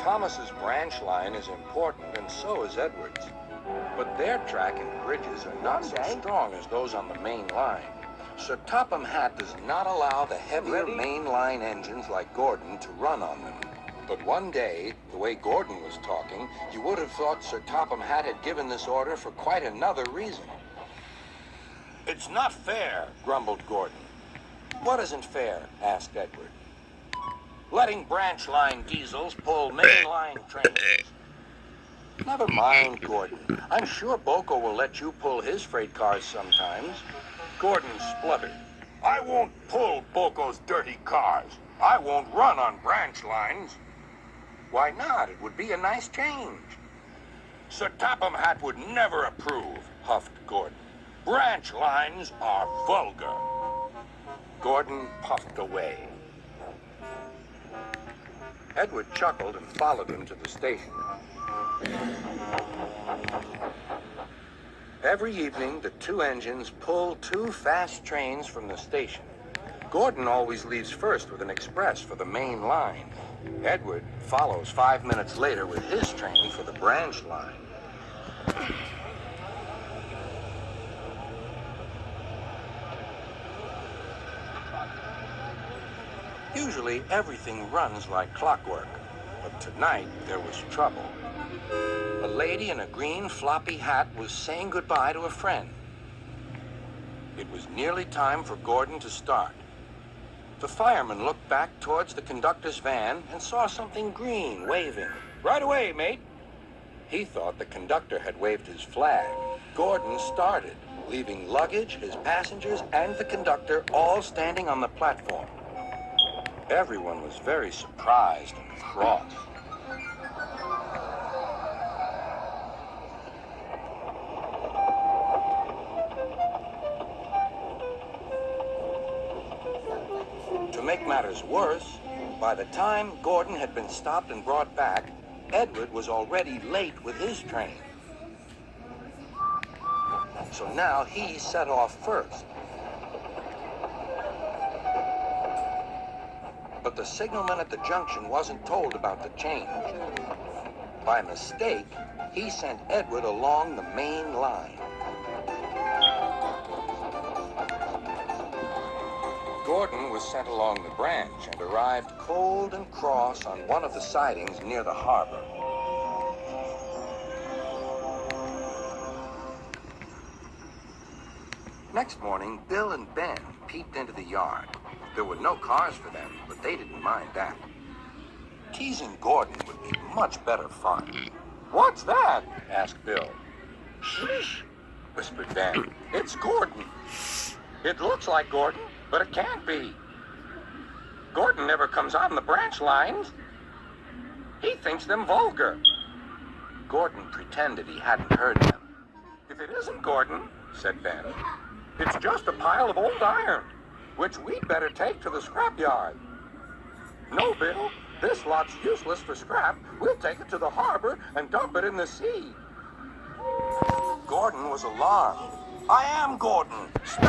Thomas's branch line is important, and so is Edward's. But their track and bridges are not so strong as those on the main line. Sir Topham Hatt does not allow the heavier main line engines like Gordon to run on them. But one day, the way Gordon was talking, you would have thought Sir Topham Hatt had given this order for quite another reason. "It's not fair," grumbled Gordon. "What isn't fair?" asked Edward. "Letting branch line diesels pull main line trains." "Never mind, Gordon. I'm sure Boko will let you pull his freight cars sometimes." Gordon spluttered. "I won't pull Boko's dirty cars. I won't run on branch lines." "Why not? It would be a nice change." "Sir Topham Hatt would never approve," huffed Gordon. "Branch lines are vulgar." Gordon puffed away. Edward chuckled and followed him to the station. Every evening, the two engines pull two fast trains from the station. Gordon always leaves first with an express for the main line. Edward follows 5 minutes later with his train for the branch line. Usually, everything runs like clockwork, but tonight there was trouble. A lady in a green floppy hat was saying goodbye to a friend. It was nearly time for Gordon to start. The fireman looked back towards the conductor's van and saw something green waving. "Right away, mate." He thought the conductor had waved his flag. Gordon started, leaving luggage, his passengers, and the conductor all standing on the platform. Everyone was very surprised and cross. To make matters worse, by the time Gordon had been stopped and brought back, Edward was already late with his train. So now he set off first. But the signalman at the junction wasn't told about the change. By mistake, he sent Edward along the main line. Gordon was sent along the branch and arrived cold and cross on one of the sidings near the harbor. Next morning, Bill and Ben peeped into the yard. There were no cars for them, but they didn't mind that. Teasing Gordon would be much better fun. "What's that?" asked Bill. "Shh," whispered Ben. "It's Gordon. It looks like Gordon, but it can't be. Gordon never comes on the branch lines. He thinks them vulgar." Gordon pretended he hadn't heard them. "If it isn't Gordon," said Ben, "it's just a pile of old iron, which we'd better take to the scrapyard." "No, Bill, this lot's useless for scrap. We'll take it to the harbor and dump it in the sea." Gordon was alarmed. "I am Gordon. Stop!"